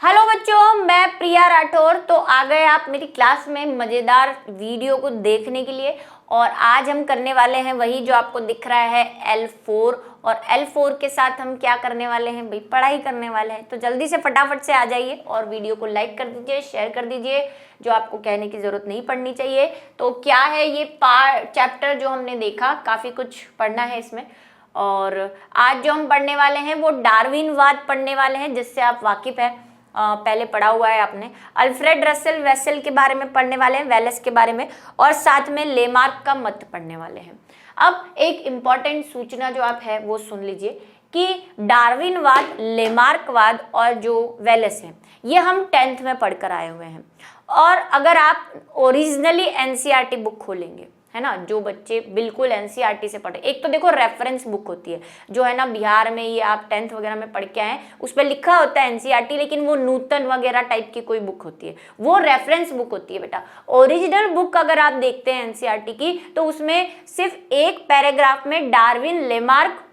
Hello बच्चों, मैं प्रिया राठौर। तो आ गए आप मेरी क्लास में मज़ेदार वीडियो को देखने के लिए। और आज हम करने वाले हैं वही जो आपको दिख रहा है L4। और L4 के साथ हम क्या करने वाले हैं भाई, पढ़ाई करने वाले हैं। तो जल्दी से फटाफट से आ जाइए और वीडियो को लाइक कर दीजिए, शेयर कर दीजिए, जो आपको कहने की ज़रूरत नहीं पड़नी चाहिए। तो क्या है ये चैप्टर जो हमने देखा, काफ़ी कुछ पढ़ना है इसमें। और आज जो हम पढ़ने वाले हैं वो डार्विनवाद पढ़ने वाले हैं, जिससे आप वाकिफ़ है, पहले पढ़ा हुआ है आपने। अल्फ्रेड रसेल वेसल के बारे में पढ़ने वाले हैं, वेलेस के बारे में, और साथ में लेमार्क का मत पढ़ने वाले हैं। अब एक इम्पॉर्टेंट सूचना जो आप है वो सुन लीजिए कि डार्विनवाद, लेमार्कवाद और जो वेलेस है ये हम 10th में पढ़कर आए हुए हैं। और अगर आप ओरिजिनली एनसीईआरटी बुक खोलेंगे, है ना, जो बच्चे बिल्कुल एनसीईआरटी से पढ़े, एक तो देखो रेफरेंस बुक होती है जो है ना, बिहार में ये आप 10th वगैरह में पढ़ के आए, उस पर लिखा होता है एनसीईआरटी, लेकिन वो नूतन वगैरह टाइप की कोई बुक होती है, वो रेफरेंस बुक होती है बेटा। ओरिजिनल बुक अगर आप देखते हैं एनसीईआरटी की, तो उसमें सिर्फ एक पैराग्राफ में डार्विन, लेमार्क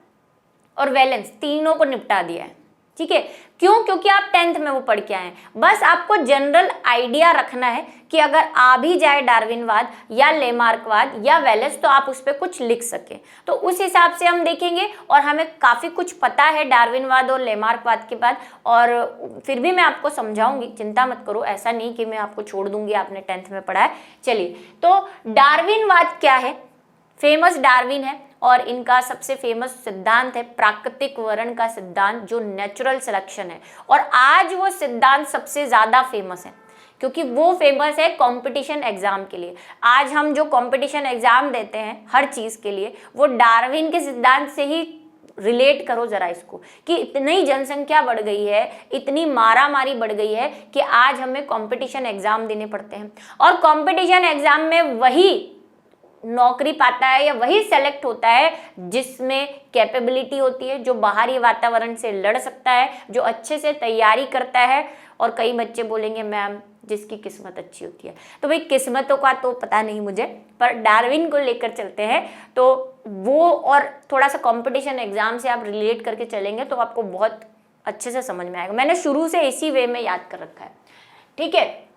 और वेलेंस तीनों को निपटा दिया है। ठीक है, क्यों? क्योंकि आप 10th में वो पढ़ के आए हैं। बस आपको जनरल आइडिया रखना है कि अगर आ भी जाए डार्विनवाद या लेमार्कवाद या वेलेस, तो आप उस पर कुछ लिख सके। तो उस हिसाब से हम देखेंगे, और हमें काफ़ी कुछ पता है डार्विनवाद और लेमार्कवाद के बाद, और फिर भी मैं आपको समझाऊंगी, चिंता मत करो। ऐसा नहीं कि मैं आपको छोड़ दूंगी, आपने 10th में पढ़ा है। चलिए, तो डार्विनवाद क्या है? फेमस डार्विन है, और इनका सबसे फेमस सिद्धांत है प्राकृतिक वर्ण का सिद्धांत, जो नेचुरल सिलेक्शन है। और आज वो सिद्धांत सबसे ज़्यादा फेमस है, क्योंकि वो फेमस है कंपटीशन एग्जाम के लिए। आज हम जो कंपटीशन एग्जाम देते हैं हर चीज़ के लिए, वो डार्विन के सिद्धांत से ही रिलेट करो जरा इसको, कि इतनी जनसंख्या बढ़ गई है, इतनी मारामारी बढ़ गई है कि आज हमें कंपटीशन एग्जाम देने पड़ते हैं। और कंपटीशन एग्जाम में वही नौकरी पाता है या वही सेलेक्ट होता है जिसमें कैपेबिलिटी होती है, जो बाहरी वातावरण से लड़ सकता है, जो अच्छे से तैयारी करता है। और कई बच्चे बोलेंगे मैम जिसकी किस्मत अच्छी होती है। तो भाई किस्मतों का तो पता नहीं मुझे, पर डार्विन को लेकर चलते हैं। तो वो और थोड़ा सा कंपटीशन एग्जाम से आप रिलेट करके चलेंगे तो आपको बहुत अच्छे से समझ में आएगा। मैंने शुरू से इसी वे में याद कर रखा है। ठीक है,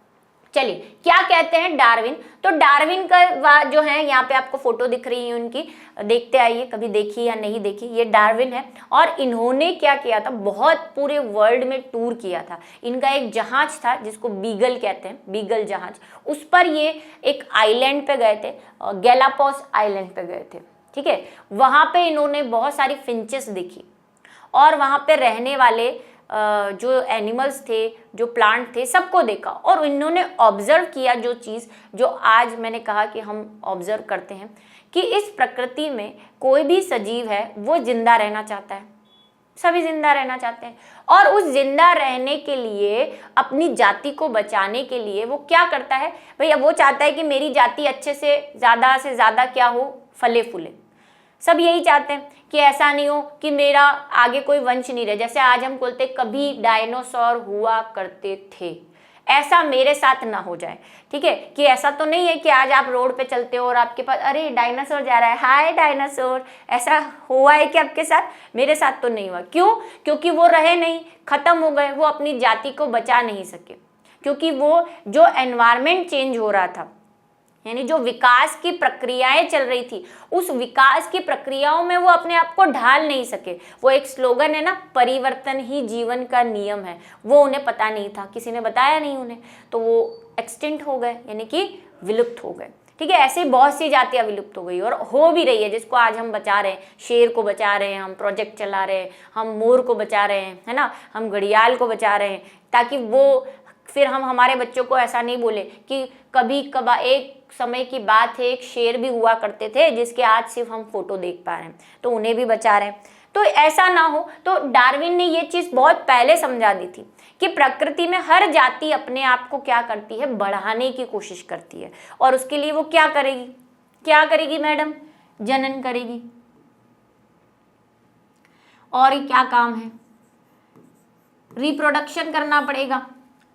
चलिए, क्या कहते हैं डार्विन? तो डार्विन का जो है, यहाँ पे आपको फोटो दिख रही है उनकी, देखते आइए, कभी देखी या नहीं देखी। ये डार्विन है, और इन्होंने क्या किया था, बहुत पूरे वर्ल्ड में टूर किया था। इनका एक जहाज था जिसको बीगल कहते हैं, बीगल जहाज। उस पर ये एक आइलैंड पे गए थे, गैलापागोस आइलैंड पे गए थे। ठीक है, वहाँ पे इन्होंने बहुत सारी फिंचेस देखी, और वहाँ पे रहने वाले जो एनिमल्स थे, जो प्लांट थे, सबको देखा। और इन्होंने ऑब्जर्व किया जो चीज़ जो आज मैंने कहा कि हम ऑब्जर्व करते हैं, कि इस प्रकृति में कोई भी सजीव है वो जिंदा रहना चाहता है, सभी जिंदा रहना चाहते हैं। और उस जिंदा रहने के लिए, अपनी जाति को बचाने के लिए वो क्या करता है भैया, वो चाहता है कि मेरी जाति अच्छे से ज़्यादा क्या हो, फले फूले। सब यही चाहते हैं कि ऐसा नहीं हो कि मेरा आगे कोई वंश नहीं रहे। जैसे आज हम बोलते कभी डायनासोर हुआ करते थे, ऐसा मेरे साथ ना हो जाए। ठीक है, कि ऐसा तो नहीं है कि आज आप रोड पे चलते हो और आपके पास अरे डायनासोर जा रहा है, हाय डायनासोर, ऐसा हुआ है कि आपके साथ? मेरे साथ तो नहीं हुआ। क्यों? क्योंकि वो रहे नहीं, खत्म हो गए, वो अपनी जाति को बचा नहीं सके। क्योंकि वो जो एनवायरनमेंट चेंज हो रहा था, यानी जो विकास की प्रक्रियाएं चल रही थी, उस विकास की प्रक्रियाओं में वो अपने आप को ढाल नहीं सके। वो एक स्लोगन है ना, परिवर्तन ही जीवन का नियम है, वो उन्हें पता नहीं था, किसी ने बताया नहीं उन्हें, तो वो एक्सटिंक्ट हो गए, यानी कि विलुप्त हो गए। ठीक है, ऐसे बहुत सी जातियां विलुप्त हो गई और हो भी रही है, जिसको आज हम बचा रहे हैं। शेर को बचा रहे हैं, हम प्रोजेक्ट चला रहे हैं, हम मोर को बचा रहे हैं, है ना, हम घड़ियाल को बचा रहे हैं, ताकि वो फिर हम हमारे बच्चों को ऐसा नहीं बोले कि कभी कभार एक समय की बात है, एक शेर भी हुआ करते थे जिसके आज सिर्फ हम फोटो देख पा रहे हैं, तो उन्हें भी बचा रहे हैं। तो ऐसा ना हो, तो डार्विन ने ये चीज़ बहुत पहले समझा दी थी कि प्रकृति में हर जाति अपने आप को क्या करती है, बढ़ाने की कोशिश करती है। और उसके लिए वो क्या करेगी? क्या करेगी मैडम? जनन करेगी। और क्या काम है? रिप्रोडक्शन करना पड़ेगा।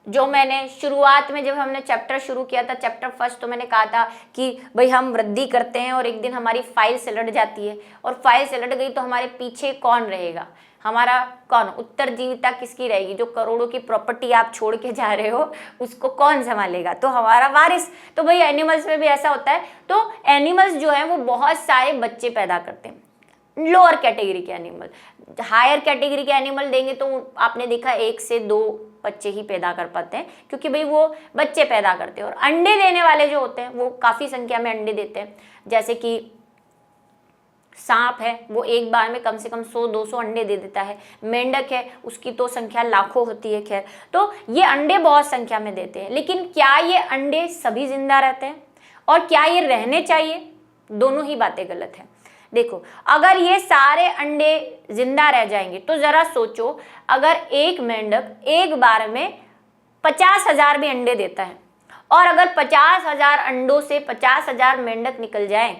जो मैंने शुरुआत में जब हमने चैप्टर शुरू किया था, चैप्टर फर्स्ट, तो मैंने कहा था कि भाई हम वृद्धि करते हैं और एक दिन हमारी फाइल सिलट जाती है, और फाइल सिलट गई तो हमारे पीछे कौन रहेगा, हमारा कौन उत्तरजीविता किसकी रहेगी, जो करोड़ों की प्रॉपर्टी आप छोड़ के जा रहे हो उसको कौन संभालेगा, तो हमारा वारिस। तो भाई एनिमल्स में भी ऐसा होता है। तो एनिमल्स जो है वो बहुत सारे बच्चे पैदा करते हैं, लोअर कैटेगरी के एनिमल। हायर कैटेगरी के एनिमल देंगे तो आपने देखा 1 से 2 बच्चे ही पैदा कर पाते हैं, क्योंकि भाई वो बच्चे पैदा करते हैं। और अंडे देने वाले जो होते हैं वो काफ़ी संख्या में अंडे देते हैं, जैसे कि सांप है वो एक बार में कम से कम 100-200 अंडे दे देता है। मेंढक है उसकी तो संख्या लाखों होती है। खैर, तो ये अंडे बहुत संख्या में देते हैं, लेकिन क्या ये अंडे सभी जिंदा रहते हैं और क्या ये रहने चाहिए? दोनों ही बातें गलत हैं। देखो, अगर ये सारे अंडे जिंदा रह जाएंगे तो जरा सोचो, अगर एक मेंढक एक बार में 50,000 भी अंडे देता है, और अगर 50,000 अंडों से 50,000 मेंढक निकल जाएं,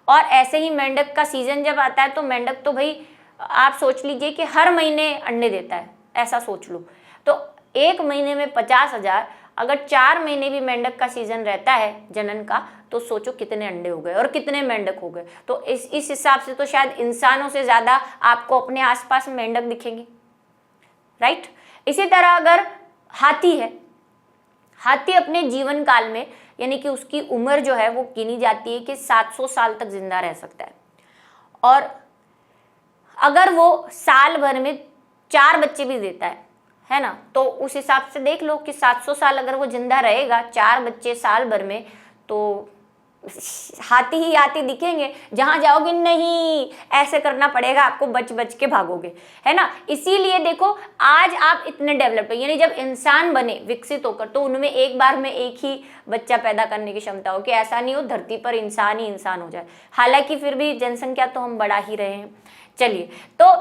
और ऐसे ही मेंढक का सीजन जब आता है तो मेंढक तो भाई आप सोच लीजिए कि हर महीने अंडे देता है, ऐसा सोच लो। तो एक महीने में 50,000, अगर 4 महीने भी मेंढक का सीजन रहता है जनन का, तो सोचो कितने अंडे हो गए और कितने मेंढक हो गए। तो इस हिसाब से तो शायद इंसानों से ज़्यादा आपको अपने आसपास मेंढक दिखेंगे, राइट। इसी तरह अगर हाथी है, हाथी अपने जीवन काल में, यानी कि उसकी उम्र जो है वो गिनी जाती है कि 700 साल तक जिंदा रह सकता है, और अगर वो साल भर में 4 बच्चे भी देता है ना, तो उस हिसाब से देख लो कि 700 साल अगर वो जिंदा रहेगा, 4 बच्चे साल भर में, तो हाथी ही हाथी दिखेंगे। जहां जाओगे नहीं ऐसे करना पड़ेगा आपको, बच बच के भागोगे, है ना। इसीलिए देखो आज आप इतने डेवलप है, यानी जब इंसान बने विकसित होकर, तो उनमें एक बार में एक ही बच्चा पैदा करने की क्षमता हो, कि ऐसा नहीं हो धरती पर इंसान ही इंसान हो जाए। हालांकि फिर भी जनसंख्या तो हम बढ़ा ही रहे हैं। चलिए, तो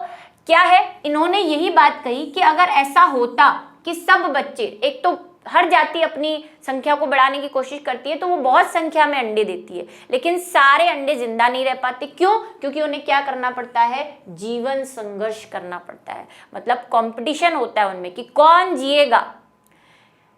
क्या है, इन्होंने यही बात कही कि अगर ऐसा होता कि सब बच्चे, एक तो हर जाति अपनी संख्या को बढ़ाने की कोशिश करती है, तो वो बहुत संख्या में अंडे देती है, लेकिन सारे अंडे जिंदा नहीं रह पाते। क्यों? क्योंकि उन्हें क्या करना पड़ता है, जीवन संघर्ष करना पड़ता है। मतलब कंपटीशन होता है उनमें कि कौन जिएगा।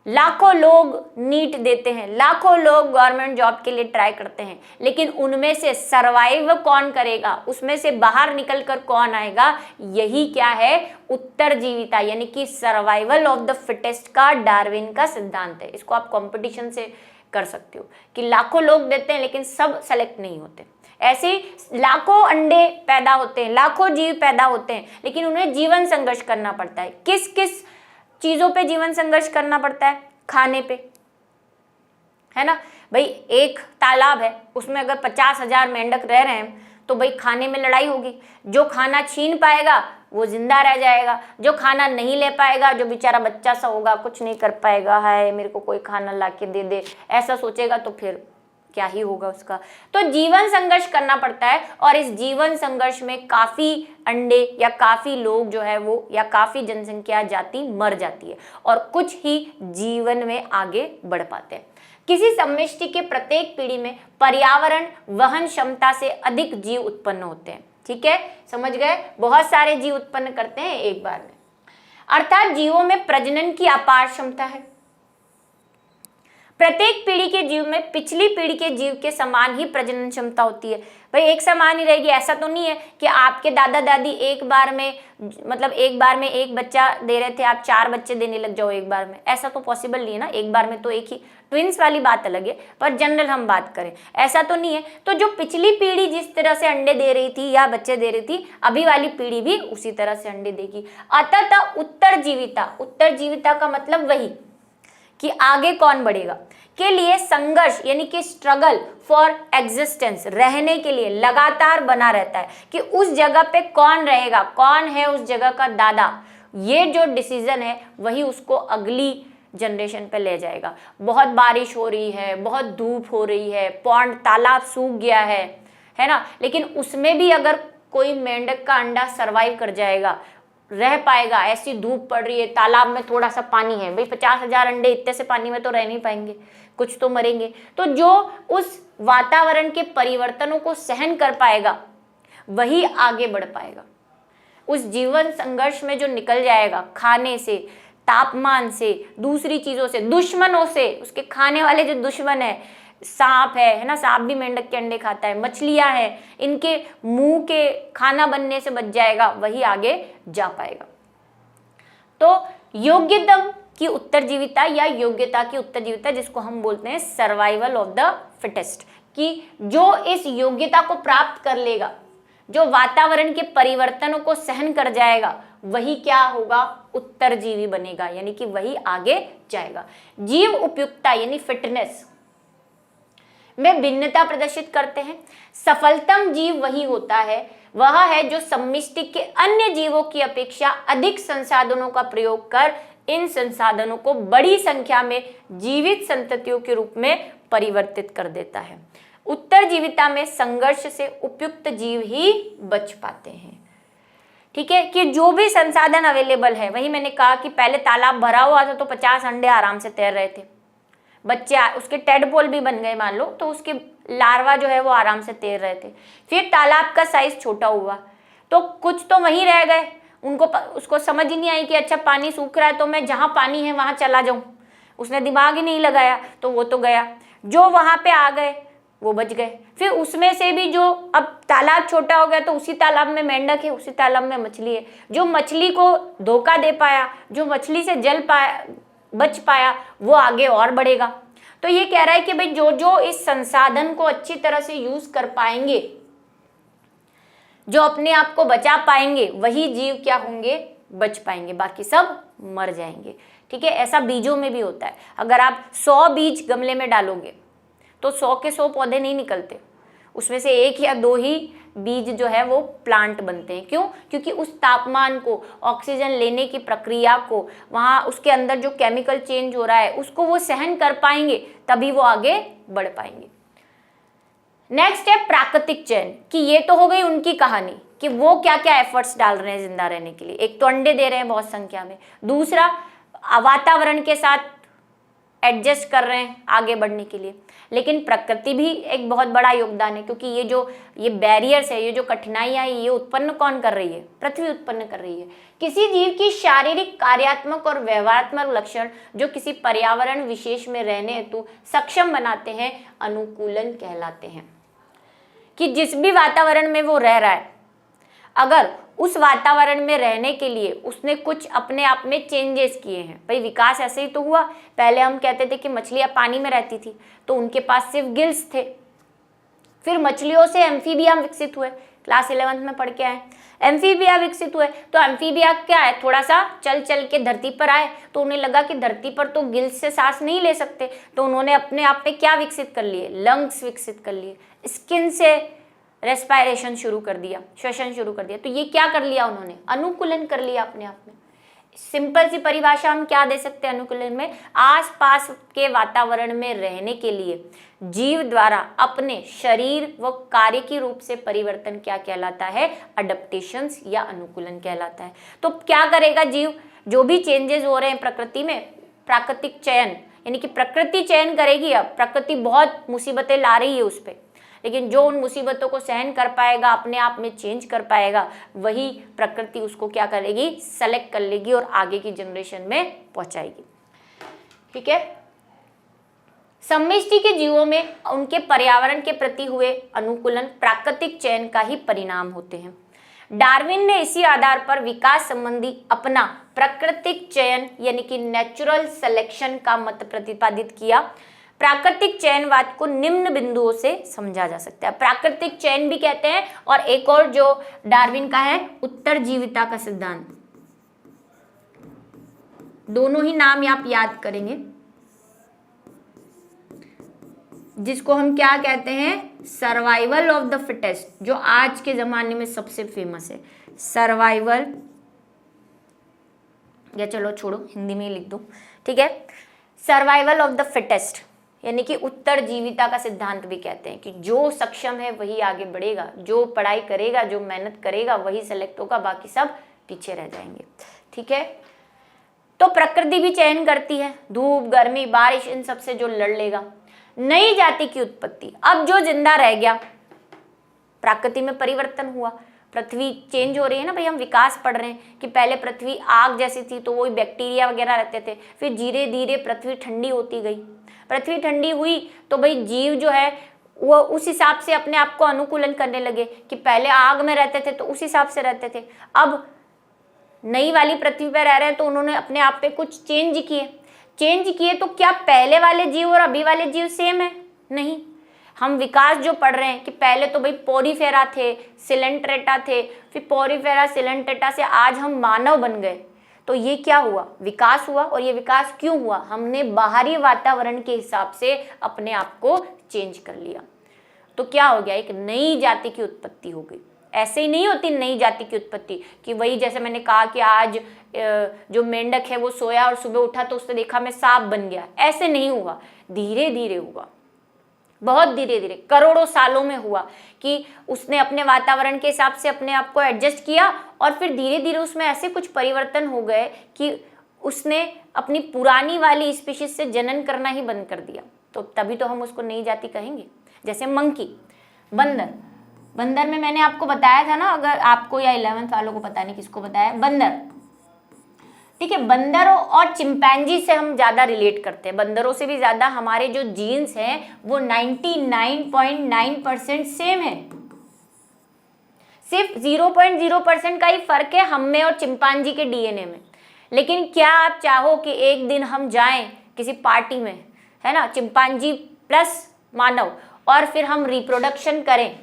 लाखों लोग नीट देते हैं, लाखों लोग गवर्नमेंट जॉब के लिए ट्राई करते हैं, लेकिन उनमें से सरवाइव कौन करेगा, उसमें से बाहर निकल कर कौन आएगा? यही क्या है, उत्तरजीविता, यानी कि सर्वाइवल ऑफ द फिटेस्ट का डार्विन का सिद्धांत है। इसको आप कंपटीशन से कर सकते हो कि लाखों लोग देते हैं लेकिन सब सेलेक्ट नहीं होते। ऐसे ही लाखों अंडे पैदा होते हैं, लाखों जीव पैदा होते हैं, लेकिन उन्हें जीवन संघर्ष करना पड़ता है। किस किस चीजों पे जीवन संघर्ष करना पड़ता है? खाने पे, है ना भाई। एक तालाब है, उसमें अगर 50,000 मेंढक रह रहे हैं, तो भाई खाने में लड़ाई होगी। जो खाना छीन पाएगा वो जिंदा रह जाएगा, जो खाना नहीं ले पाएगा, जो बेचारा बच्चा सा होगा, कुछ नहीं कर पाएगा, हाय मेरे को कोई खाना ला के दे दे, ऐसा सोचेगा, तो फिर क्या ही होगा उसका। तो जीवन संघर्ष करना पड़ता है, और इस जीवन संघर्ष में काफी अंडे या काफी लोग जो है वो, या काफी जनसंख्या जाति मर जाती है, और कुछ ही जीवन में आगे बढ़ पाते हैं। किसी समष्टि के प्रत्येक पीढ़ी में पर्यावरण वहन क्षमता से अधिक जीव उत्पन्न होते हैं। ठीक है, समझ गए? बहुत सारे जीव उत्पन्न करते हैं एक बार में, अर्थात जीवों में प्रजनन की अपार क्षमता है। प्रत्येक पीढ़ी के जीव में पिछली पीढ़ी के जीव के समान ही प्रजनन क्षमता होती है। भाई एक समान ही रहेगी, ऐसा तो नहीं है कि आपके दादा दादी एक बार में, मतलब एक बार में एक बच्चा दे रहे थे, आप 4 बच्चे देने लग जाओ एक बार में, ऐसा तो पॉसिबल नहीं है ना। एक बार में तो एक ही, ट्विंस वाली बात अलग है, पर जनरल हम बात करें ऐसा तो नहीं है। तो जो पिछली पीढ़ी जिस तरह से अंडे दे रही थी या बच्चे दे रही थी, अभी वाली पीढ़ी भी उसी तरह से अंडे देगी। अतः उत्तरजीविता, उत्तरजीविता का मतलब वही कि आगे कौन बढ़ेगा के लिए संघर्ष, यानी कि स्ट्रगल फॉर एग्जिस्टेंस, रहने के लिए लगातार बना रहता है कि उस जगह पे कौन रहेगा, कौन है उस जगह का दादा। ये जो डिसीजन है वही उसको अगली जनरेशन पे ले जाएगा। बहुत बारिश हो रही है, बहुत धूप हो रही है, पौंड तालाब सूख गया है ना, लेकिन उसमें भी अगर कोई मेंढक का अंडा सरवाइव कर जाएगा, रह पाएगा। ऐसी धूप पड़ रही है, तालाब में थोड़ा सा पानी है, भाई 50,000 अंडे इतने से पानी में तो रह नहीं पाएंगे, कुछ तो मरेंगे। तो जो उस वातावरण के परिवर्तनों को सहन कर पाएगा वही आगे बढ़ पाएगा। उस जीवन संघर्ष में जो निकल जाएगा, खाने से, तापमान से, दूसरी चीजों से, दुश्मनों से, उसके खाने वाले जो दुश्मन है, सांप है ना, सांप भी मेंढक के अंडे खाता है, मछलियां हैं, इनके मुंह के खाना बनने से बच जाएगा, वही आगे जा पाएगा। तो योग्यतम की उत्तरजीविता या योग्यता की उत्तरजीविता, जिसको हम बोलते हैं सर्वाइवल ऑफ द फिटेस्ट, कि जो इस योग्यता को प्राप्त कर लेगा, जो वातावरण के परिवर्तनों को सहन कर जाएगा, वही क्या होगा, उत्तरजीवी बनेगा, यानी कि वही आगे जाएगा। जीव उपयुक्तता यानी फिटनेस में भिन्नता प्रदर्शित करते हैं। सफलतम जीव वही होता है, वह है जो समष्टि के अन्य जीवों की अपेक्षा अधिक संसाधनों का प्रयोग कर इन संसाधनों को बड़ी संख्या में जीवित संततियों के रूप में परिवर्तित कर देता है। उत्तरजीविता में संघर्ष से उपयुक्त जीव ही बच पाते हैं। ठीक है, कि जो भी संसाधन अवेलेबल है, वही मैंने कहा कि पहले तालाब भरा हुआ था तो 50 अंडे आराम से तैर रहे थे, बच्चे उसके टेडपोल भी बन गए मान लो, तो उसके लार्वा जो है वो आराम से तैर रहे थे। फिर तालाब का साइज छोटा हुआ तो कुछ तो वहीं रह गए, उसको समझ ही नहीं आई कि अच्छा पानी सूख रहा है तो मैं जहाँ पानी है वहाँ चला जाऊँ, उसने दिमाग ही नहीं लगाया, तो वो तो गया। जो वहाँ पे आ गए वो बच गए। फिर उसमें से भी जो, अब तालाब छोटा हो गया तो उसी तालाब में मेंढक है, उसी तालाब में मछली है, जो मछली को धोखा दे पाया, जो मछली से बच पाया, वो आगे और बढ़ेगा। तो ये कह रहा है कि भाई जो जो इस संसाधन को अच्छी तरह से यूज कर पाएंगे, जो अपने आप को बचा पाएंगे, वही जीव क्या होंगे, बच पाएंगे, बाकी सब मर जाएंगे। ठीक है, ऐसा बीजों में भी होता है। अगर आप 100 बीज गमले में डालोगे तो 100 के 100 पौधे नहीं निकलते, उसमें से 1 या 2 ही बीज जो है वो प्लांट बनते हैं। क्यों? क्योंकि उस तापमान को, ऑक्सीजन लेने की प्रक्रिया को, वहाँ उसके अंदर जो केमिकल चेंज हो रहा है उसको वो सहन कर पाएंगे, तभी वो आगे बढ़ पाएंगे। नेक्स्ट है प्राकृतिक चयन, कि ये तो हो गई उनकी कहानी कि वो क्या क्या एफर्ट्स डाल रहे हैं जिंदा रहने के लिए। एक तो अंडे दे रहे हैं बहुत संख्या में, दूसरा वातावरण के साथ एडजस्ट कर रहे हैं आगे बढ़ने के लिए। लेकिन प्रकृति भी एक बहुत बड़ा योगदान है, क्योंकि ये बैरियर्स है, ये जो कठिनाइयां है, ये उत्पन्न कौन कर रही है? पृथ्वी उत्पन्न कर रही है। किसी जीव की शारीरिक, कार्यात्मक और व्यवहारात्मक लक्षण जो किसी पर्यावरण विशेष में रहने हेतु सक्षम बनाते हैं, अनुकूलन कहलाते हैं। कि जिस भी वातावरण में वो रह रहा है, अगर उस वातावरण में रहने के लिए उसने कुछ अपने आप में चेंजेस किए हैं, भाई विकास ऐसे ही तो हुआ। पहले हम कहते थे कि मछलियां पानी में रहती थी तो उनके पास सिर्फ गिल्स थे, फिर मछलियों से एम्फीबिया विकसित हुए, क्लास 11th में पढ़ के आए, एम्फीबिया विकसित हुए। तो एम्फीबिया क्या है, थोड़ा सा चल चल के धरती पर आए, तो उन्हें लगा कि धरती पर तो गिल्स से सांस नहीं ले सकते, तो उन्होंने अपने आप में क्या विकसित कर लिए, लंग्स विकसित कर लिए, स्किन से रेस्पायरेशन शुरू कर दिया, श्वसन शुरू कर दिया। तो ये क्या कर लिया उन्होंने, अनुकूलन कर लिया अपने आप में। सिंपल सी परिभाषा हम क्या दे सकते हैं अनुकूलन में, आसपास के वातावरण में रहने के लिए जीव द्वारा अपने शरीर व कार्य की रूप से परिवर्तन क्या कहलाता है, अडप्टेशंस या अनुकूलन कहलाता है। तो क्या करेगा जीव, जो भी चेंजेस हो रहे हैं प्रकृति में, प्राकृतिक चयन, यानी कि प्रकृति चयन करेगी। अब प्रकृति बहुत मुसीबतें ला रही है उस पर, लेकिन जो उन मुसीबतों को सहन कर पाएगा, अपने आप में चेंज कर पाएगा, वही प्रकृति उसको क्या करेगी, सेलेक्ट कर लेगी और आगे की जनरेशन में पहुंचाएगी। ठीक है, समष्टि के जीवों में उनके पर्यावरण के प्रति हुए अनुकूलन प्राकृतिक चयन का ही परिणाम होते हैं। डार्विन ने इसी आधार पर विकास संबंधी अपना प्राकृतिक चयन यानी कि नेचुरल सिलेक्शन का मत प्रतिपादित किया। प्राकृतिक चयनवाद को निम्न बिंदुओं से समझा जा सकता है, प्राकृतिक चयन भी कहते हैं, और एक और जो डार्विन का है उत्तरजीविता का सिद्धांत। दोनों ही नाम आप याद करेंगे, जिसको हम क्या कहते हैं, सर्वाइवल ऑफ द फिटेस्ट, जो आज के जमाने में सबसे फेमस है, सर्वाइवल, या चलो छोड़ो हिंदी में ही लिख दो, ठीक है, सर्वाइवल ऑफ द फिटेस्ट, यानी कि उत्तरजीविता का सिद्धांत भी कहते हैं कि जो सक्षम है वही आगे बढ़ेगा, जो पढ़ाई करेगा, जो मेहनत करेगा वही सेलेक्ट होगा, बाकी सब पीछे रह जाएंगे। ठीक है, तो प्रकृति भी चयन करती है, धूप, गर्मी, बारिश, इन सब से जो लड़ लेगा। नई जाति की उत्पत्ति, अब जो जिंदा रह गया, प्रकृति में परिवर्तन हुआ, पृथ्वी चेंज हो रही है ना भाई, हम विकास पढ़ रहे हैं कि पहले पृथ्वी आग जैसी थी तो वो बैक्टीरिया वगैरह रहते थे, फिर धीरे धीरे पृथ्वी ठंडी होती गई। पृथ्वी ठंडी हुई तो भाई जीव जो है वो उस हिसाब से अपने आप को अनुकूलन करने लगे कि पहले आग में रहते थे तो उस हिसाब से रहते थे, अब नई वाली पृथ्वी पर रह रहे हैं तो उन्होंने अपने आप पे कुछ चेंज किए। तो क्या पहले वाले जीव और अभी वाले जीव सेम है? नहीं। हम विकास जो पढ़ रहे हैं कि पहले तो भाई पोरीफेरा थे, सिलेंट्रेटा थे, फिर पोरीफेरा सिलेंट्रेटा से आज हम मानव बन गए। तो ये क्या हुआ? विकास हुआ। और ये विकास क्यों हुआ? हमने बाहरी वातावरण के हिसाब से अपने आप को चेंज कर लिया। तो क्या हो गया? एक नई जाति की उत्पत्ति हो गई। ऐसे ही नहीं होती नई जाति की उत्पत्ति कि वही जैसे मैंने कहा कि आज जो मेंढक है वो सोया और सुबह उठा तो उसने देखा मैं सांप बन गया। ऐसे नहीं हुआ, धीरे धीरे हुआ, बहुत धीरे धीरे, करोड़ों सालों में हुआ कि उसने अपने वातावरण के हिसाब से अपने आप को एडजस्ट किया और फिर धीरे धीरे उसमें ऐसे कुछ परिवर्तन हो गए कि उसने अपनी पुरानी वाली स्पीशीज से जनन करना ही बंद कर दिया। तो तभी तो हम उसको नई जाति कहेंगे। जैसे मंकी, बंदर में मैंने आपको बताया था ना, अगर आपको या 11th वालों को पता नहीं किसको बताया, बंदर, ठीक है। बंदरों और चिंपैंजी से हम ज्यादा रिलेट करते हैं, बंदरों से भी ज्यादा हमारे जो जीन्स हैं वो 99.9% सेम है। सिर्फ 0.0% का ही फर्क है हम में और चिंपैंजी के डीएनए में। लेकिन क्या आप चाहो कि एक दिन हम जाएं किसी पार्टी में, है ना, चिंपैंजी प्लस मानव, और फिर हम रिप्रोडक्शन करें?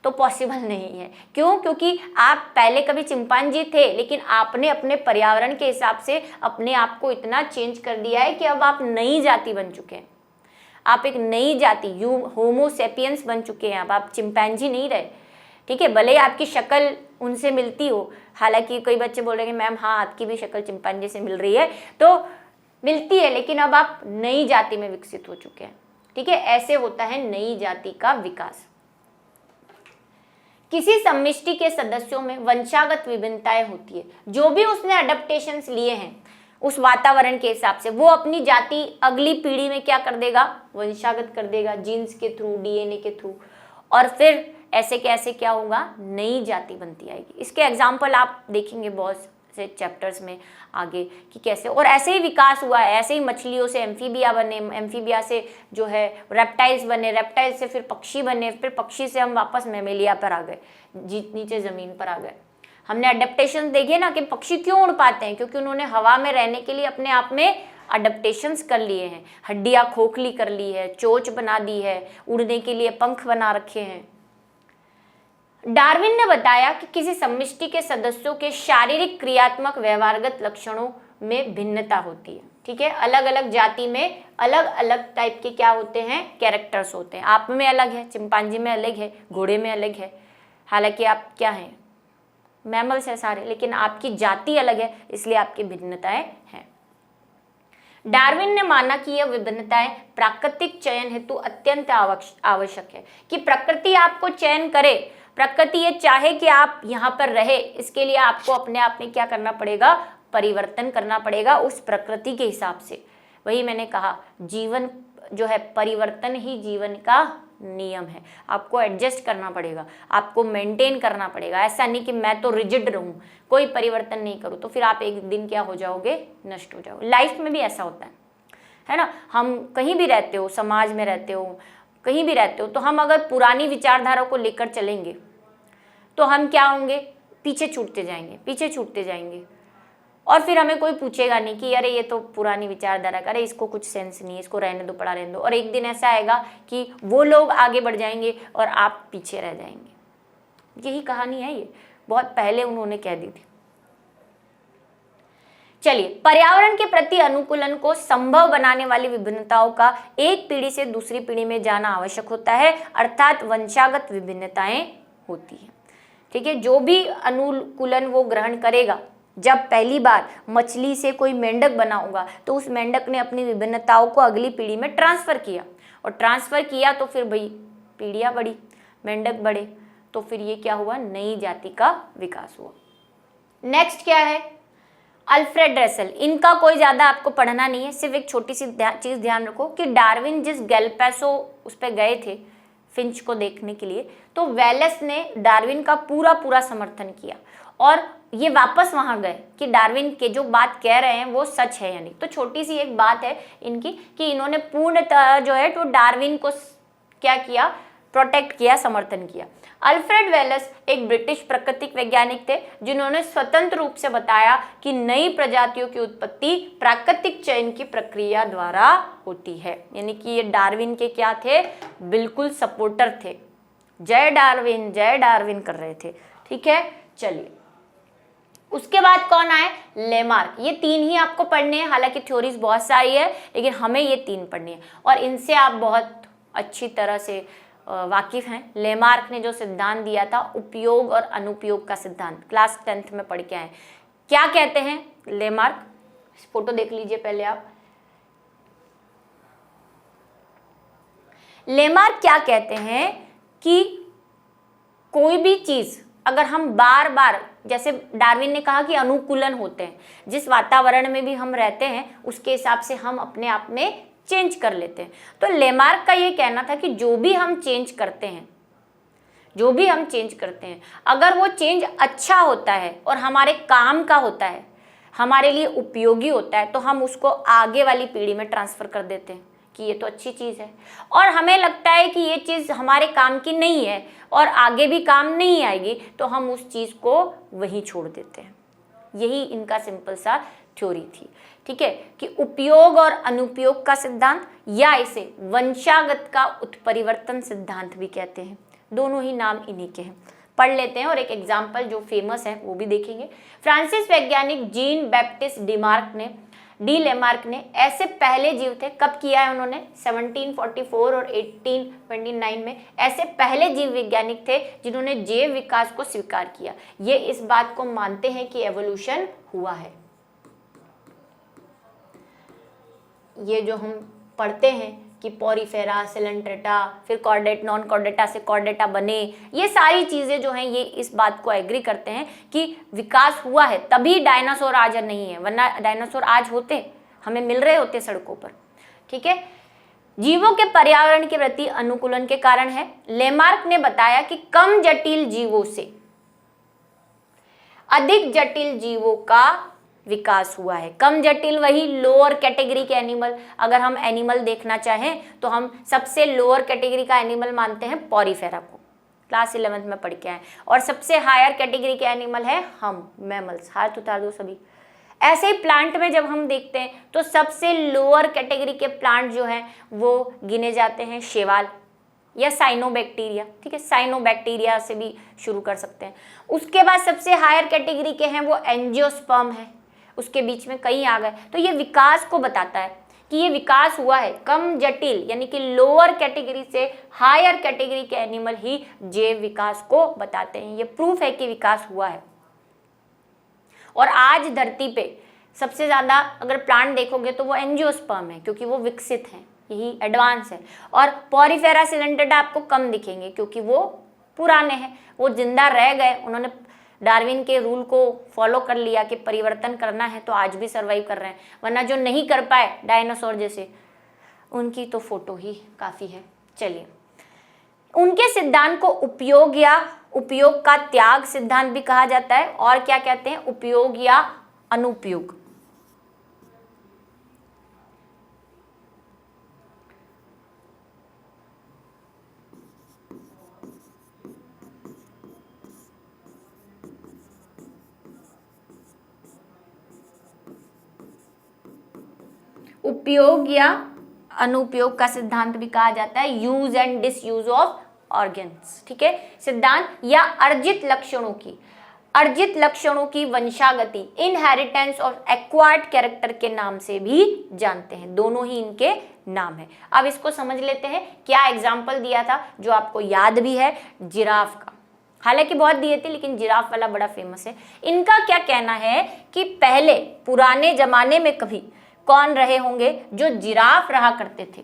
तो पॉसिबल नहीं है। क्यों? क्योंकि आप पहले कभी चिंपैंजी थे लेकिन आपने अपने पर्यावरण के हिसाब से अपने आप को इतना चेंज कर दिया है कि अब आप नई जाति बन चुके हैं। आप एक नई जाति होमो सेपियंस बन चुके हैं। अब आप चिंपैंजी नहीं रहे, ठीक है। भले ही आपकी शक्ल उनसे मिलती हो, हालांकि कई बच्चे बोल रहे हैं मैम हाँ आपकी भी शक्ल चिंपैंजी से मिल रही है, तो मिलती है, लेकिन अब आप नई जाति में विकसित हो चुके हैं, ठीक है। ऐसे होता है नई जाति का विकास। किसी समष्टि के सदस्यों में वंशागत विभिन्नताएं होती है। जो भी उसने अडेप्टेशंस लिए हैं उस वातावरण के हिसाब से, वो अपनी जाति अगली पीढ़ी में क्या कर देगा? वंशागत कर देगा, जीन्स के थ्रू, डीएनए के थ्रू, और फिर ऐसे कैसे क्या होगा? नई जाति बनती आएगी। इसके एग्जाम्पल आप देखेंगे बहुत से चैप्टर्स में आगे कि कैसे, और ऐसे ही विकास हुआ है। ऐसे ही मछलियों से एम्फीबिया बने, एम्फीबिया से जो है रेप्टाइल्स बने, रेप्टाइल से फिर पक्षी बने, फिर पक्षी से हम वापस मैमेलिया पर आ गए, नीचे जमीन पर आ गए। हमने अडेप्टेशन देखे ना कि पक्षी क्यों उड़ पाते हैं, क्योंकि उन्होंने हवा में रहने के लिए अपने आप में अडेप्टेशंस कर लिए हैं, हड्डियां खोखली कर ली है, चोंच बना दी है, उड़ने के लिए पंख बना रखे हैं। डार्विन ने बताया कि किसी समष्टि के सदस्यों के शारीरिक, क्रियात्मक, व्यवहारगत लक्षणों में भिन्नता होती है, ठीक है। अलग अलग जाति में अलग अलग टाइप के क्या होते हैं? कैरेक्टर्स होते हैं। आप में अलग है, चिंपैंजी में अलग है, घोड़े में अलग है, हालांकि आप क्या हैं? मैमल्स है सारे, लेकिन आपकी जाति अलग है, इसलिए आपकी भिन्नताएं हैं। डार्विन ने माना कि यह विभिन्नताएं प्राकृतिक चयन हेतु अत्यंत आवश्यक है, कि प्रकृति आपको चयन करे, प्रकृति ये चाहे कि आप यहाँ पर रहे, इसके लिए आपको अपने आप में क्या करना पड़ेगा? परिवर्तन करना पड़ेगा उस प्रकृति के हिसाब से। वही मैंने कहा, जीवन जो है, परिवर्तन ही जीवन का नियम है। आपको एडजस्ट करना पड़ेगा, आपको मेंटेन करना पड़ेगा। ऐसा नहीं कि मैं तो रिजिड रहूँ, कोई परिवर्तन नहीं करूँ, तो फिर आप एक दिन क्या हो जाओगे? नष्ट हो जाओगे। लाइफ में भी ऐसा होता है ना। हम कहीं भी रहते हो, समाज में रहते हो, कहीं भी रहते हो, तो हम अगर पुरानी विचारधारा को लेकर चलेंगे तो हम क्या होंगे? पीछे छूटते जाएंगे, पीछे छूटते जाएंगे, और फिर हमें कोई पूछेगा नहीं कि अरे ये तो पुरानी विचारधारा का, अरे इसको कुछ सेंस नहीं है, इसको रहने दो, पड़ा रहने दो। और एक दिन ऐसा आएगा कि वो लोग आगे बढ़ जाएंगे और आप पीछे रह जाएंगे। यही कहानी है, ये बहुत पहले उन्होंने कह दी थी। चलिए, पर्यावरण के प्रति अनुकूलन को संभव बनाने वाली विभिन्नताओं का एक पीढ़ी से दूसरी पीढ़ी में जाना आवश्यक होता है, अर्थात वंशागत विभिन्नताएं होती है, ठीक है। जो भी अनुकूलन वो ग्रहण करेगा, जब पहली बार मछली से कोई मेंढक बना होगा तो उस मेंढक ने अपनी विभिन्नताओं को अगली पीढ़ी में ट्रांसफर किया, और ट्रांसफर किया तो फिर भाई पीढ़ियां बढ़ी, मेंढक बढ़े, तो फिर ये क्या हुआ? नई जाति का विकास हुआ। नेक्स्ट क्या है? Alfred Russel. इनका कोई ज्यादा आपको पढ़ना नहीं है, सिर्फ एक छोटी सी चीज ध्यान रखो कि डार्विन जिस गैलपैसो उस पर गए थे फिंच को देखने के लिए, तो वेलेस ने डार्विन का पूरा समर्थन किया और ये वापस वहां गए कि डार्विन के जो बात कह रहे हैं वो सच है यानी। तो छोटी सी एक बात है इनकी कि इन्होंने पूर्णतः जो है तो डार्विन को क्या किया, प्रोटेक्ट किया, समर्थन किया। अल्फ्रेड वेलेस एक ब्रिटिश प्राकृतिक वैज्ञानिक थे जिन्होंने स्वतंत्र रूप से बताया कि नई प्रजातियों की उत्पत्ति प्राकृतिक चयन की प्रक्रिया द्वारा होती है। यानी कि ये डार्विन के क्या थे, बिल्कुल सपोर्टर थे, जय डार्विन कर रहे थे। ठीक है, चलिए उसके बाद कौन आए, लेमार्क। ये 3 ही आपको पढ़ने हैं, हालांकि थ्योरीज बहुत सारी है लेकिन हमें ये 3 पढ़नी है और इनसे आप बहुत अच्छी तरह से वाकिफ हैं। लेमार्क ने जो सिद्धांत दिया था उपयोग और अनुपयोग का सिद्धांत, क्लास 10th में पढ़ के आए। क्या कहते हैं लेमार्क, फोटो देख लीजिए पहले आप। लेमार्क क्या कहते हैं कि कोई भी चीज अगर हम बार बार, जैसे डार्विन ने कहा कि अनुकूलन होते हैं, जिस वातावरण में भी हम रहते हैं उसके हिसाब से हम अपने आप में चेंज कर लेते हैं। तो लेमार्क का ये कहना था कि जो भी हम चेंज करते हैं अगर वो चेंज अच्छा होता है और हमारे काम का होता है, हमारे लिए उपयोगी होता है, तो हम उसको आगे वाली पीढ़ी में ट्रांसफर कर देते हैं कि ये तो अच्छी चीज़ है। और हमें लगता है कि ये चीज़ हमारे काम की नहीं है और आगे भी काम नहीं आएगी, तो हम उस चीज़ को वहीं छोड़ देते हैं। यही इनका सिंपल सा थ्योरी थी। ठीक है, कि उपयोग और अनुपयोग का सिद्धांत, या इसे वंशागत का उत्परिवर्तन सिद्धांत भी कहते हैं। दोनों ही नाम इन्हीं के हैं। पढ़ लेते हैं और एक एग्जाम्पल जो फेमस है वो भी देखेंगे। फ्रांसिस वैज्ञानिक जीन बैप्टिस्ट डी लेमार्क ने ऐसे पहले जीव थे, कब किया है उन्होंने, 1744 और 1829 में ऐसे पहले जीव वैज्ञानिक थे जिन्होंने जैव विकास को स्वीकार किया। ये इस बात को मानते हैं कि एवोल्यूशन हुआ है। ये जो हम पढ़ते हैं कि पॉरीफेरा, सिलेंट्रेटा, फिर कॉर्डेट, नॉन कॉर्डेटा से कॉर्डेटा बने, ये सारी चीज़ें जो हैं ये इस बात को एग्री करते हैं कि विकास हुआ है, तभी डायनासोर आज नहीं है, वरना डायनासोर आज होते, हमें मिल रहे होते सड़कों पर। ठीक है, जीवों के पर्यावरण के प्रति अनुकूलन के कारण है। लेमार्क ने बताया कि कम जटिल जीवों से अधिक जटिल जीवों का विकास हुआ है। कम जटिल वही लोअर कैटेगरी के एनिमल, अगर हम एनिमल देखना चाहें तो हम सबसे लोअर कैटेगरी का एनिमल मानते हैं पॉरीफेरा को, क्लास 11th में पढ़ के आए। और सबसे हायर कैटेगरी के एनिमल है हम, मैमल्स। हाथ उतार दो सभी। ऐसे ही प्लांट में जब हम देखते हैं तो सबसे लोअर कैटेगरी के प्लांट जो हैं वो गिने जाते हैं शैवाल या साइनोबैक्टीरिया। ठीक है, साइनोबैक्टीरिया से भी शुरू कर सकते हैं। उसके बाद सबसे हायर कैटेगरी के हैं वो एंजियोस्पर्म है, उसके बीच में कई आ गए। तो ये विकास को बताता है कि ये विकास हुआ है। कम जटिल यानी कि लोअर कैटेगरी से हायर कैटेगरी के एनिमल ही जैव विकास को बताते हैं। ये प्रूफ है कि विकास हुआ है। और आज धरती पे सबसे ज़्यादा अगर प्लांट देखोगे तो वो एंजियोस्पर्म है, क्योंकि वो विकसित हैं, यही एडवांस है। और पॉरीफेरा सिलेंट्रेटा आपको कम दिखेंगे क्योंकि वो पुराने हैं, वो जिंदा रह गए, उन्होंने डार्विन के रूल को फॉलो कर लिया कि परिवर्तन करना है तो आज भी सर्वाइव कर रहे हैं। वरना जो नहीं कर पाए डायनासोर जैसे, उनकी तो फोटो ही काफ़ी है। चलिए, उनके सिद्धांत को उपयोग या उपयोग का त्याग सिद्धांत भी कहा जाता है। और क्या कहते हैं, उपयोग या अनुपयोग। उपयोग या अनुपयोग का सिद्धांत भी कहा जाता है। Use and disuse of organs. ठीक है, सिद्धांत या अर्जित लक्षणों की वंशागति, इनहेरिटेंस और एक्वायर्ड कैरेक्टर के नाम से भी जानते हैं। दोनों ही इनके नाम है। अब इसको समझ लेते हैं। क्या एग्जाम्पल दिया था जो आपको याद भी है, जिराफ का। हालांकि बहुत दिए थे लेकिन जिराफ वाला बड़ा फेमस है। इनका क्या कहना है कि पहले पुराने जमाने में कभी कौन रहे होंगे, जो जिराफ रहा करते थे।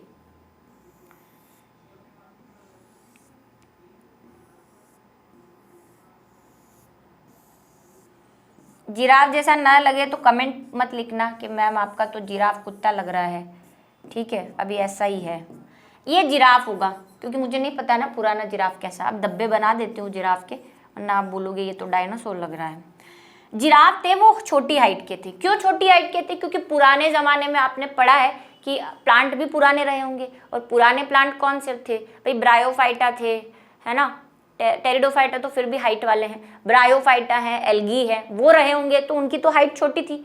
जिराफ जैसा ना लगे तो कमेंट मत लिखना कि मैम आपका तो जिराफ कुत्ता लग रहा है। ठीक है, अभी ऐसा ही है। ये जिराफ होगा, क्योंकि मुझे नहीं पता ना पुराना जिराफ कैसा। अब डब्बे बना देती हूँ जिराफ के, वरना आप बोलोगे ये तो डायनासोर लग रहा है। जिराफ थे वो छोटी हाइट के थे। क्यों छोटी हाइट के थे? क्योंकि पुराने ज़माने में आपने पढ़ा है कि प्लांट भी पुराने रहे होंगे, और पुराने प्लांट कौन से थे भाई? ब्रायोफाइटा थे, है ना। टेरिडोफाइटा तो फिर भी हाइट वाले हैं, ब्रायोफाइटा है, एल्गी है, वो रहे होंगे, तो उनकी तो हाइट छोटी थी।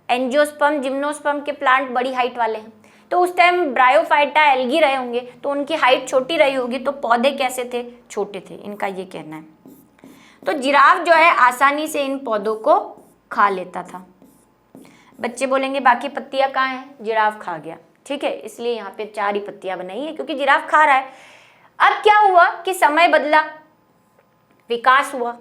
एंजियोस्पर्म, जिम्नोस्पर्म के प्लांट बड़ी हाइट वाले हैं, तो उस टाइम ब्रायोफाइटा, एल्गी रहे होंगे, तो उनकी हाइट छोटी रही होगी, तो पौधे कैसे थे? छोटे थे, इनका ये कहना है। तो जिराफ जो है आसानी से इन पौधों को खा लेता था। बच्चे बोलेंगे बाकी पत्तियां कहाँ हैं? जिराफ खा गया, ठीक है, इसलिए यहाँ पे 4 ही पत्तियां बनाई है, क्योंकि जिराफ खा रहा है। अब क्या हुआ कि समय बदला, विकास हुआ।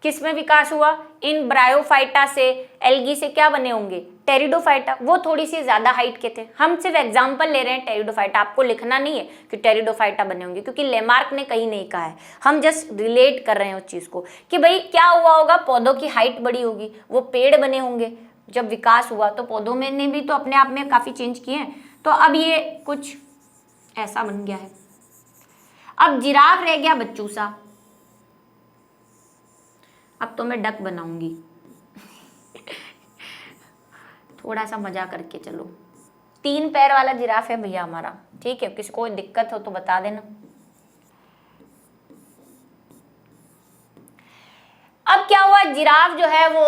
किस में विकास हुआ? इन ब्रायोफाइटा से, एल्गी से क्या बने होंगे? टेरिडोफाइटा। वो थोड़ी सी ज्यादा हाइट के थे। हम सिर्फ एग्जांपल ले रहे हैं टेरिडोफाइटा, आपको लिखना नहीं है कि टेरिडोफाइटा बने होंगे, क्योंकि लेमार्क ने कहीं नहीं कहा है, हम जस्ट रिलेट कर रहे हैं उस चीज को कि भाई क्या हुआ होगा, पौधों की हाइट बड़ी होगी, वो पेड़ बने होंगे। जब विकास हुआ तो पौधों में ने भी तो अपने आप में काफी चेंज किए हैं, तो अब ये कुछ ऐसा बन गया है। अब जिराफ रह गया बच्चू सा। अब तो मैं डक बनाऊंगी थोड़ा सा मजा करके चलो। 3 पैर वाला जिराफ है भैया हमारा, ठीक है, किसी को कोई दिक्कत हो तो बता देना। अब क्या हुआ, जिराफ जो है वो,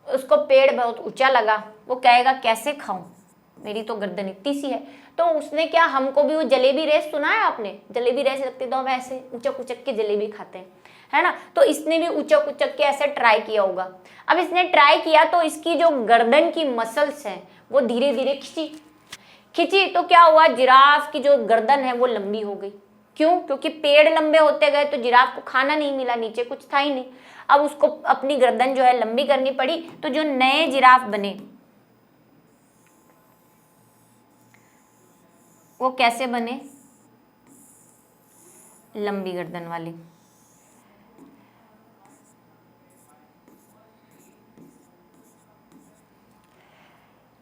उसको पेड़ बहुत ऊंचा लगा, वो कहेगा कैसे खाऊं, मेरी तो गर्दन इतनी सी है। तो उसने क्या, हमको भी वो जलेबी रेस सुना है आपने? जलेबी रेस लगती तो हम ऐसे उचक उचक के जलेबी खाते हैं, है ना। तो इसने भी उचक उचक के ऐसे ट्राई किया होगा। अब इसने ट्राई किया तो इसकी जो गर्दन की मसल्स हैं वो धीरे धीरे खिंची, तो क्या हुआ, जिराफ की जो गर्दन है वो लंबी हो गई। क्यों? क्योंकि पेड़ लंबे होते गए तो जिराफ को खाना नहीं मिला, नीचे कुछ था ही नहीं। अब उसको अपनी गर्दन जो है लंबी करनी पड़ी, तो जो नए जिराफ बने वो कैसे बने? लंबी गर्दन वाली।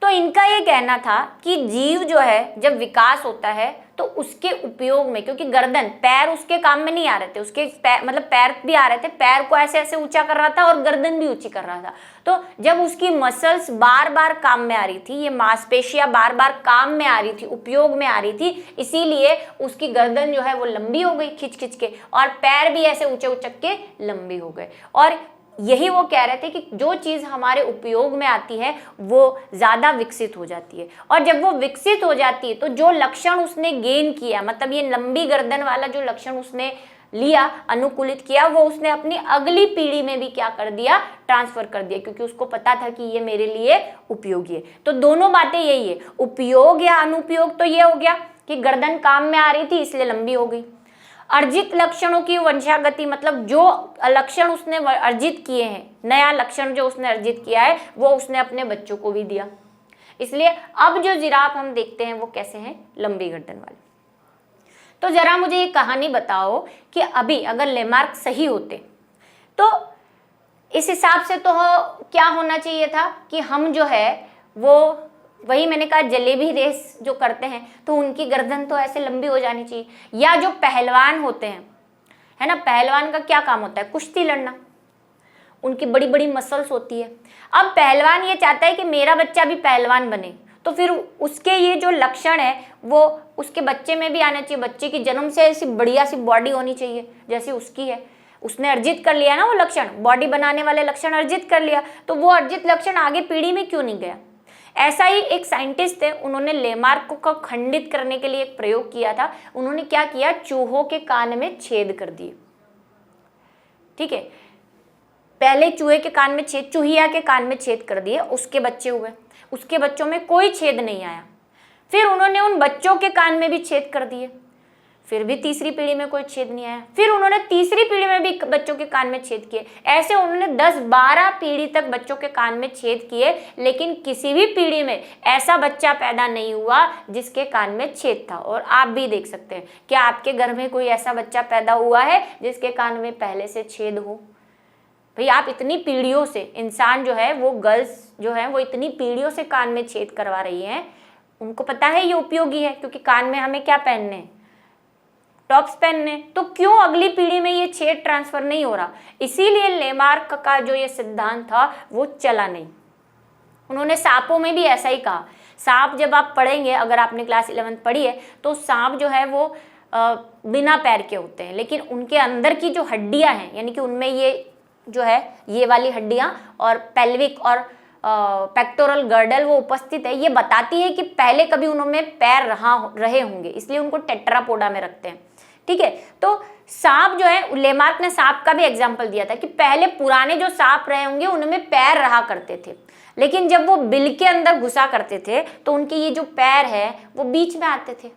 तो इनका ये कहना था कि जीव जो है जब विकास होता है तो उसके उपयोग में, क्योंकि गर्दन, पैर उसके काम में नहीं आ रहे थे, उसके मतलब पैर भी आ रहे थे, पैर को ऐसे ऐसे ऊंचा कर रहा था और गर्दन भी ऊंची कर रहा था। तो जब उसकी मसल्स बार बार काम में आ रही थी, ये मांसपेशियां बार बार काम में आ रही थी, उपयोग में आ रही थी, इसीलिए उसकी गर्दन जो है वो लंबी हो गई खिंच खिंच के, और पैर भी ऐसे ऊंचे उचक के लंबी हो गए। और यही वो कह रहे थे कि जो चीज़ हमारे उपयोग में आती है वो ज़्यादा विकसित हो जाती है, और जब वो विकसित हो जाती है तो जो लक्षण उसने गेन किया, मतलब ये लंबी गर्दन वाला जो लक्षण उसने लिया, अनुकूलित किया, वो उसने अपनी अगली पीढ़ी में भी क्या कर दिया? ट्रांसफर कर दिया, क्योंकि उसको पता था कि ये मेरे लिए उपयोगी है। तो दोनों बातें यही है, उपयोग या अनुपयोग। तो ये हो गया कि गर्दन काम में आ रही थी इसलिए लंबी हो गई। अर्जित लक्षणों की वंशागति, मतलब जो लक्षण उसने अर्जित किए हैं, नया लक्षण जो उसने अर्जित किया है वो उसने अपने बच्चों को भी दिया, इसलिए अब जो जिराफ हम देखते हैं वो कैसे हैं? लंबी गर्दन वाले। तो जरा मुझे ये कहानी बताओ कि अभी अगर लेमार्क सही होते तो इस हिसाब से तो क्या होना चाहिए था कि हम जो है वो, वही मैंने कहा, जलेबी रेस जो करते हैं तो उनकी गर्दन तो ऐसे लंबी हो जानी चाहिए। या जो पहलवान होते हैं, है ना, पहलवान का क्या काम होता है? कुश्ती लड़ना, उनकी बड़ी बड़ी मसल्स होती है। अब पहलवान ये चाहता है कि मेरा बच्चा भी पहलवान बने, तो फिर उसके ये जो लक्षण है वो उसके बच्चे में भी आना चाहिए। बच्चे की जन्म से ऐसी बढ़िया सी बॉडी होनी चाहिए जैसी उसकी है, उसने अर्जित कर लिया ना वो लक्षण, बॉडी बनाने वाले लक्षण अर्जित कर लिया, तो वो अर्जित लक्षण आगे पीढ़ी में क्यों नहीं गया? ऐसा ही एक साइंटिस्ट थे, उन्होंने लेमार्क को खंडित करने के लिए एक प्रयोग किया था। उन्होंने क्या किया? चूहों के कान में छेद कर दिए, ठीक है, पहले चूहे के कान में छेद, चूहिया के कान में छेद कर दिए, उसके बच्चे हुए, उसके बच्चों में कोई छेद नहीं आया। फिर उन्होंने उन बच्चों के कान में भी छेद कर दिए, फिर भी तीसरी पीढ़ी में कोई छेद नहीं आया। फिर उन्होंने तीसरी पीढ़ी में भी बच्चों के कान में छेद किए। ऐसे उन्होंने 10-12 पीढ़ी तक बच्चों के कान में छेद किए, लेकिन किसी भी पीढ़ी में ऐसा बच्चा पैदा नहीं हुआ जिसके कान में छेद था। और आप भी देख सकते हैं, क्या आपके घर में कोई ऐसा बच्चा पैदा हुआ है जिसके कान में पहले से छेद हो? भाई आप इतनी पीढ़ियों से, इंसान जो है वो, गर्ल्स जो है वो इतनी पीढ़ियों से कान में छेद करवा रही हैं, उनको पता है ये उपयोगी है, क्योंकि कान में हमें क्या पहनने हैं? टॉप स्पैन ने, तो क्यों अगली पीढ़ी में ये छेद ट्रांसफर नहीं हो रहा? इसीलिए लेमार्क का जो ये सिद्धांत था वो चला नहीं। उन्होंने सांपों में भी ऐसा ही कहा। सांप जब आप पढ़ेंगे, अगर आपने क्लास 11 पढ़ी है, तो सांप जो है वो बिना पैर के होते हैं, लेकिन उनके अंदर की जो हड्डियां हैं, यानी कि उनमें ये जो है ये वाली हड्डियां और पेल्विक और पेक्टोरल गर्डल वो उपस्थित है, ये बताती है कि पहले कभी उन्होंने पैर रहे होंगे, इसलिए उनको टेट्रापोडा में रखते हैं। ठीक है, तो सांप जो है, लेमार्क ने सांप का भी एग्जाम्पल दिया था कि पहले पुराने जो सांप रहे होंगे उनमें पैर रहा करते थे, लेकिन जब वो बिल के अंदर घुसा करते थे तो उनके ये जो पैर है वो बीच में आते थे,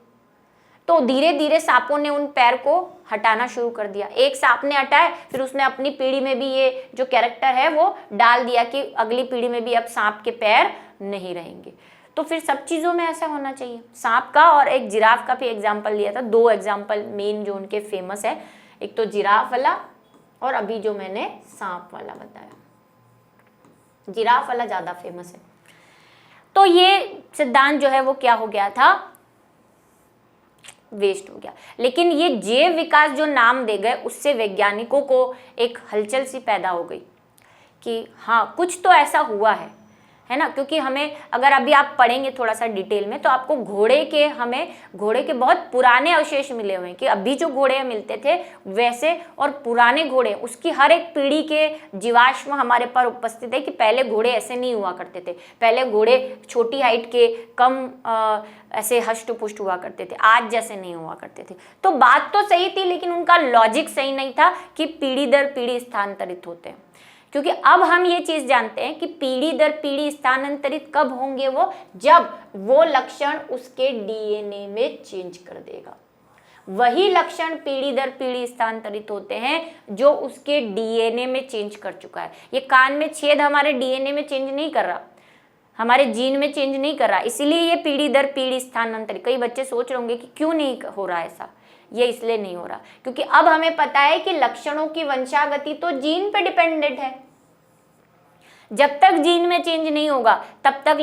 तो धीरे धीरे सांपों ने उन पैर को हटाना शुरू कर दिया। एक सांप ने हटाए, फिर उसने अपनी पीढ़ी में भी ये जो कैरेक्टर है वो डाल दिया कि अगली पीढ़ी में भी अब सांप के पैर नहीं रहेंगे। तो फिर सब चीज़ों में ऐसा होना चाहिए। सांप का और एक जिराफ का भी एग्जाम्पल लिया था, दो एग्जाम्पल मेन जो उनके फेमस है, एक तो जिराफ वाला और अभी जो मैंने सांप वाला बताया। जिराफ वाला ज़्यादा फेमस है। तो ये सिद्धांत जो है वो क्या हो गया था, वेस्ट हो गया। लेकिन ये जैव विकास जो नाम दे गए, उससे वैज्ञानिकों को एक हलचल सी पैदा हो गई कि हाँ कुछ तो ऐसा हुआ है ना, क्योंकि हमें अगर अभी आप पढ़ेंगे थोड़ा सा डिटेल में तो आपको घोड़े के बहुत पुराने अवशेष मिले हुए हैं कि अभी जो घोड़े मिलते थे वैसे और पुराने घोड़े, उसकी हर एक पीढ़ी के जीवाश्म हमारे पर उपस्थित है कि पहले घोड़े ऐसे नहीं हुआ करते थे, पहले घोड़े छोटी हाइट के, कम ऐसे हष्ट पुष्ट हुआ करते थे, आज जैसे नहीं हुआ करते थे। तो बात तो सही थी, लेकिन उनका लॉजिक सही नहीं था कि पीढ़ी दर पीढ़ी स्थानांतरित होते हैं। क्योंकि अब हम ये चीज जानते हैं कि पीढ़ी दर पीढ़ी स्थानांतरित कब होंगे वो, जब वो लक्षण उसके डीएनए में चेंज कर देगा। वही लक्षण पीढ़ी दर पीढ़ी स्थानांतरित होते हैं जो उसके डीएनए में चेंज कर चुका है। ये कान में छेद हमारे डीएनए में चेंज नहीं कर रहा, हमारे जीन में चेंज नहीं कर रहा, इसीलिए ये पीढ़ी दर पीढ़ी स्थानांतरित। कई बच्चे सोच रहे होंगे कि क्यों नहीं हो रहा ऐसा, ये इसलिए नहीं हो रहा क्योंकि अब हमें पता है कि लक्षणों की वंशागति तो जीन पे डिपेंडेंट है। जब तक जीन में चेंज नहीं होगा तब तक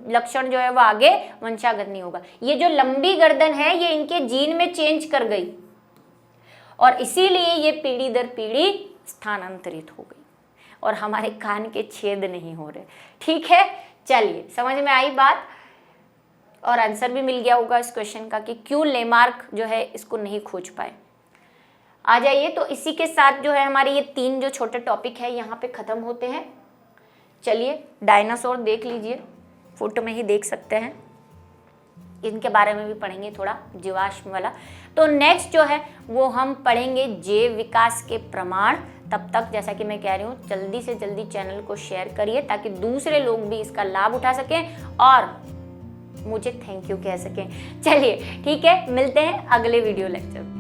लक्षण जो है वो आगे वंशागत नहीं होगा। ये जो लंबी गर्दन है ये इनके जीन में चेंज कर गई और इसीलिए ये पीढ़ी दर पीढ़ी स्थानांतरित हो गई और हमारे कान के छेद नहीं हो रहे। ठीक है, चलिए समझ में आई बात और आंसर भी मिल गया होगा इस क्वेश्चन का कि क्यों लेमार्क जो है इसको नहीं खोज पाए। आ जाइए, तो इसी के साथ जो है हमारे ये 3 जो छोटे टॉपिक है यहाँ पे खत्म होते हैं। चलिए डायनासोर देख लीजिए, फोटो में ही देख सकते हैं, इनके बारे में भी पढ़ेंगे थोड़ा, जीवाश्म वाला। तो नेक्स्ट जो है वो हम पढ़ेंगे जैव विकास के प्रमाण। तब तक जैसा कि मैं कह रही हूँ जल्दी से जल्दी चैनल को शेयर करिए ताकि दूसरे लोग भी इसका लाभ उठा सकें और मुझे थैंक यू कह सकें। चलिए ठीक है, मिलते हैं अगले वीडियो लेक्चर।